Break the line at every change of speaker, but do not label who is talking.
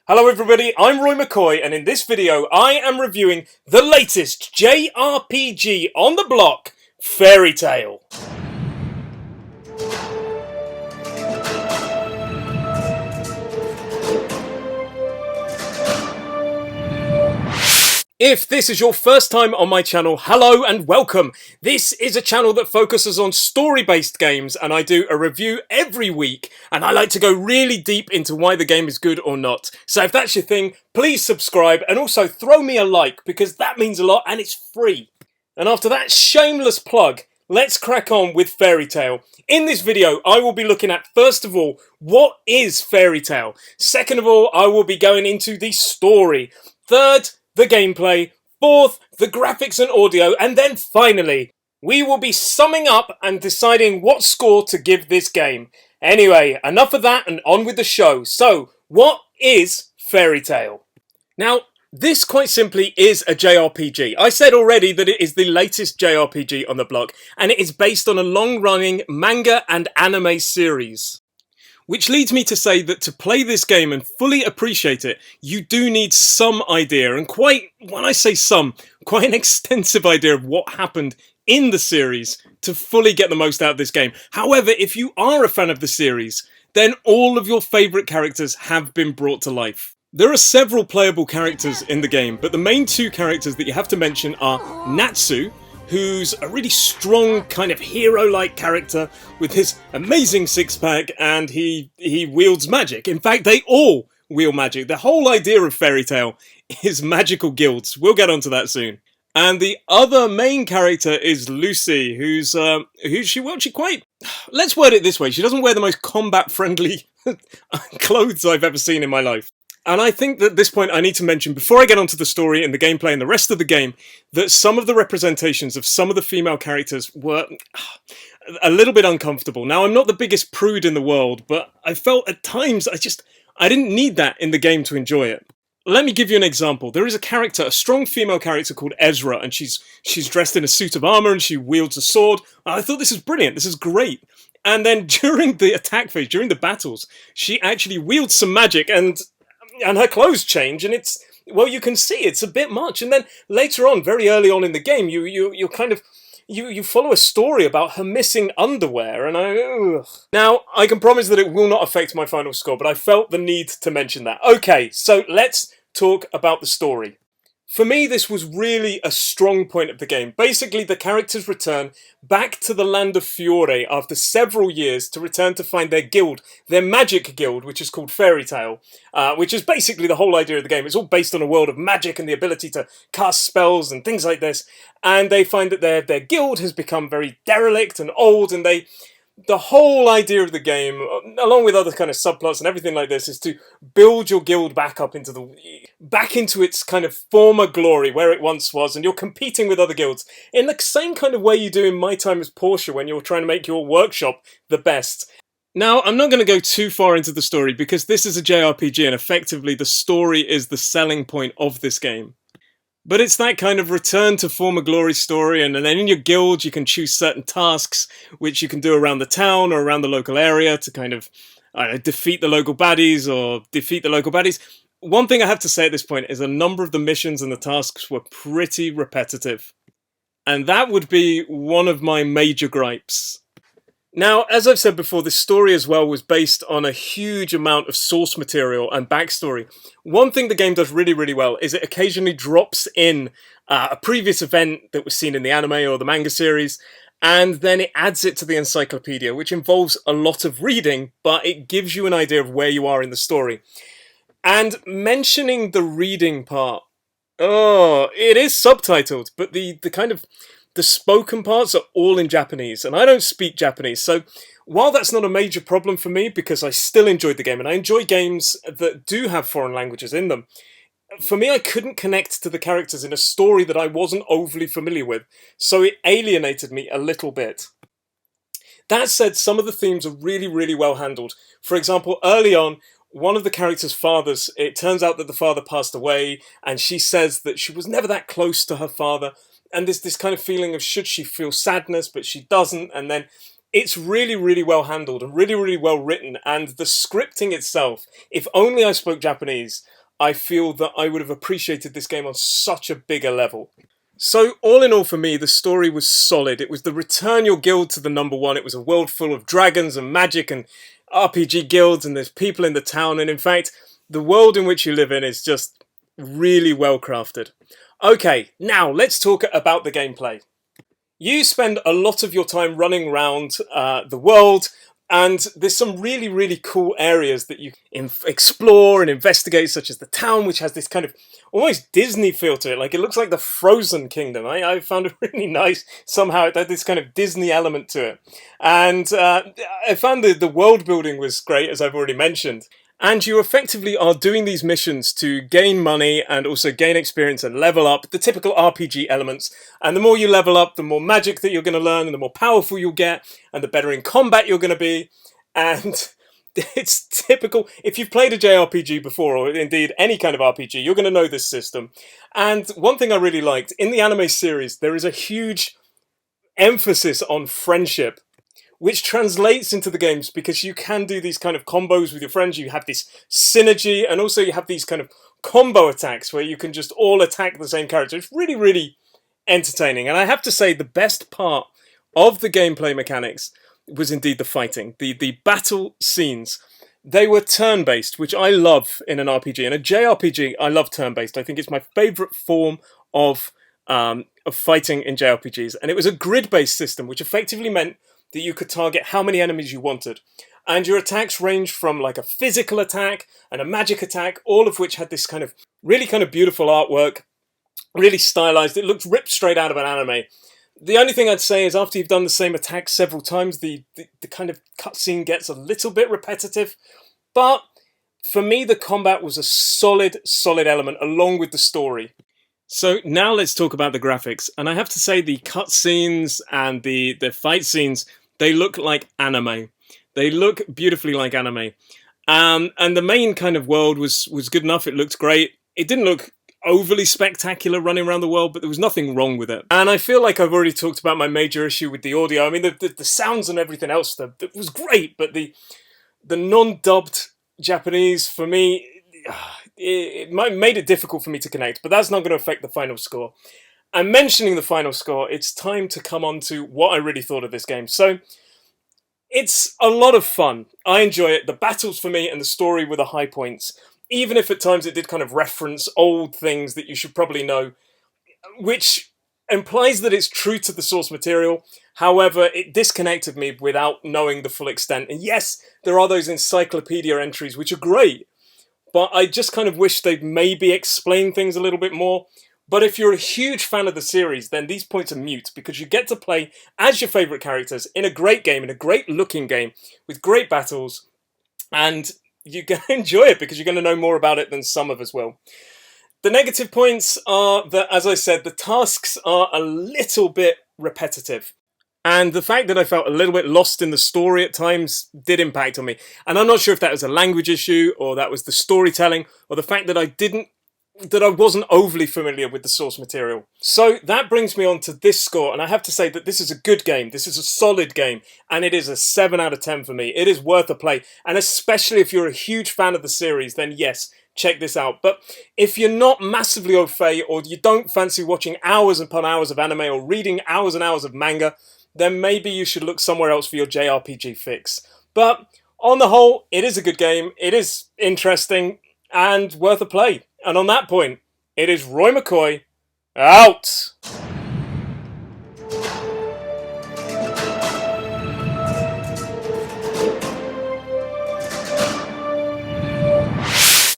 Hello everybody, I'm Roy McCoy, and in this video I am reviewing the latest JRPG on the block, Fairy Tail. If this is your first time on my channel, hello and welcome. This is a channel that focuses on story-based games, and I do a review every week, and I like to go really deep into why the game is good or not. So if that's your thing, please subscribe and also throw me a like, because that means a lot and it's free. And after that shameless plug, let's crack on with Fairy Tail. In this video, I will be looking at, first of all, what is Fairy Tail? Second of all, I will be going into the story. Third, the gameplay. Fourth, the graphics and audio. And then finally, we will be summing up and deciding what score to give this game. Anyway, enough of that and on with the show. So, what is Fairy Tail? Now, this quite simply is a JRPG. I said already that it is the latest JRPG on the block, and it is based on a long-running manga and anime series. Which leads me to say that to play this game and fully appreciate it, you do need some idea, and when I say some, quite an extensive idea of what happened in the series to fully get the most out of this game. However, if you are a fan of the series, then all of your favourite characters have been brought to life. There are several playable characters in the game, but the main two characters that you have to mention are Natsu, who's a really strong, kind of hero-like character with his amazing six-pack, and he wields magic. In fact, they all wield magic. The whole idea of Fairy Tail is magical guilds. We'll get onto that soon. And the other main character is Lucy, who's she quite... Let's word it this way, she doesn't wear the most combat-friendly clothes I've ever seen in my life. And I think that at this point I need to mention, before I get onto the story and the gameplay and the rest of the game, that some of the representations of some of the female characters were a little bit uncomfortable. Now, I'm not the biggest prude in the world, but I felt at times I didn't need that in the game to enjoy it. Let me give you an example. There is a character, a strong female character called Ezra, and she's dressed in a suit of armor and she wields a sword. I thought this is brilliant, this is great. And then during the attack phase, during the battles, she actually wields some magic and her clothes change, and it's, well, you can see it's a bit much. And then later on, very early on in the game, you follow a story about her missing underwear, and Now, I can promise that it will not affect my final score, but I felt the need to mention that. Okay, so let's talk about the story. For me, this was really a strong point of the game. Basically, the characters return back to the land of Fiore after several years to return to find their guild, their magic guild, which is called Fairy Tail, which is basically the whole idea of the game. It's all based on a world of magic and the ability to cast spells and things like this. And they find that their guild has become very derelict and old, and the whole idea of the game, along with other kind of subplots and everything like this, is to build your guild back up back into its kind of former glory where it once was, and you're competing with other guilds in the same kind of way you do in My Time as Portia when you're trying to make your workshop the best. Now, I'm not going to go too far into the story because this is a JRPG and effectively the story is the selling point of this game. But it's that kind of return to former glory story, and then in your guild you can choose certain tasks which you can do around the town or around the local area to kind of defeat the local baddies or defeat the local baddies. One thing I have to say at this point is a number of the missions and the tasks were pretty repetitive. And that would be one of my major gripes. Now, as I've said before, this story as well was based on a huge amount of source material and backstory. One thing the game does really, really well is it occasionally drops in a previous event that was seen in the anime or the manga series, and then it adds it to the encyclopedia, which involves a lot of reading, but it gives you an idea of where you are in the story. And mentioning the reading part, it is subtitled, but the spoken parts are all in Japanese, and I don't speak Japanese, so while that's not a major problem for me, because I still enjoyed the game, and I enjoy games that do have foreign languages in them, for me I couldn't connect to the characters in a story that I wasn't overly familiar with, so it alienated me a little bit. That said, some of the themes are really, really well handled. For example, early on, one of the characters' fathers, it turns out that the father passed away, and she says that she was never that close to her father, and there's this kind of feeling of should she feel sadness, but she doesn't, and then It's really, really well handled and really, really well written, and the scripting itself, if only I spoke Japanese, I feel that I would have appreciated this game on such a bigger level. So, all in all, for me, the story was solid. It was the return your guild to the number one. It was a world full of dragons and magic and RPG guilds, and there's people in the town, and in fact, the world in which you live in is just really well crafted. Okay, now let's talk about the gameplay. You spend a lot of your time running around the world, and there's some really, really cool areas that you explore and investigate, such as the town, which has this kind of almost Disney feel to it. Like, it looks like the Frozen Kingdom. I found it really nice. Somehow it had this kind of Disney element to it. And I found the world building was great, as I've already mentioned. And you effectively are doing these missions to gain money and also gain experience and level up, the typical RPG elements. And the more you level up, the more magic that you're going to learn, and the more powerful you'll get, and the better in combat you're going to be. And it's typical. If you've played a JRPG before, or indeed any kind of RPG, you're going to know this system. And one thing I really liked, in the anime series, there is a huge emphasis on friendship, which translates into the games because you can do these kind of combos with your friends. You have this synergy, and also you have these kind of combo attacks where you can just all attack the same character. It's really, really entertaining. And I have to say, the best part of the gameplay mechanics was indeed the fighting. The battle scenes, they were turn-based, which I love in an RPG. In a JRPG, I love turn-based. I think it's my favourite form of fighting in JRPGs. And it was a grid-based system, which effectively meant that you could target how many enemies you wanted. And your attacks ranged from like a physical attack and a magic attack, all of which had this kind of really kind of beautiful artwork, really stylized. It looked ripped straight out of an anime. The only thing I'd say is after you've done the same attack several times, the kind of cutscene gets a little bit repetitive. But for me, the combat was a solid element along with the story. So now let's talk about the graphics. And I have to say, the cutscenes and the fight scenes, they look like anime. They look beautifully like anime. And the main kind of world was good enough. It looked great. It didn't look overly spectacular running around the world, but there was nothing wrong with it. And I feel like I've already talked about my major issue with the audio. I mean, the sounds and everything else, that was great, but the non-dubbed Japanese, for me, it made it difficult for me to connect, but that's not going to affect the final score. And mentioning the final score, it's time to come on to what I really thought of this game. So, it's a lot of fun. I enjoy it. The battles for me and the story were the high points, even if at times it did kind of reference old things that you should probably know, which implies that it's true to the source material. However, it disconnected me without knowing the full extent. And yes, there are those encyclopedia entries, which are great, but I just kind of wish they'd maybe explain things a little bit more. But if you're a huge fan of the series, then these points are mute, because you get to play as your favourite characters in a great game, in a great looking game, with great battles, and you're going to enjoy it because you're going to know more about it than some of us will. The negative points are that, as I said, the tasks are a little bit repetitive. And the fact that I felt a little bit lost in the story at times did impact on me. And I'm not sure if that was a language issue, or that was the storytelling, or the fact that I wasn't overly familiar with the source material. So that brings me on to this score, and I have to say that this is a good game. This is a solid game, and it is a 7 out of 10 for me. It is worth a play, and especially if you're a huge fan of the series, then yes, check this out. But if you're not massively au fait, or you don't fancy watching hours upon hours of anime or reading hours and hours of manga, then maybe you should look somewhere else for your JRPG fix. But on the whole, it is a good game. It is interesting and worth a play. And on that point, it is Roy McCoy out.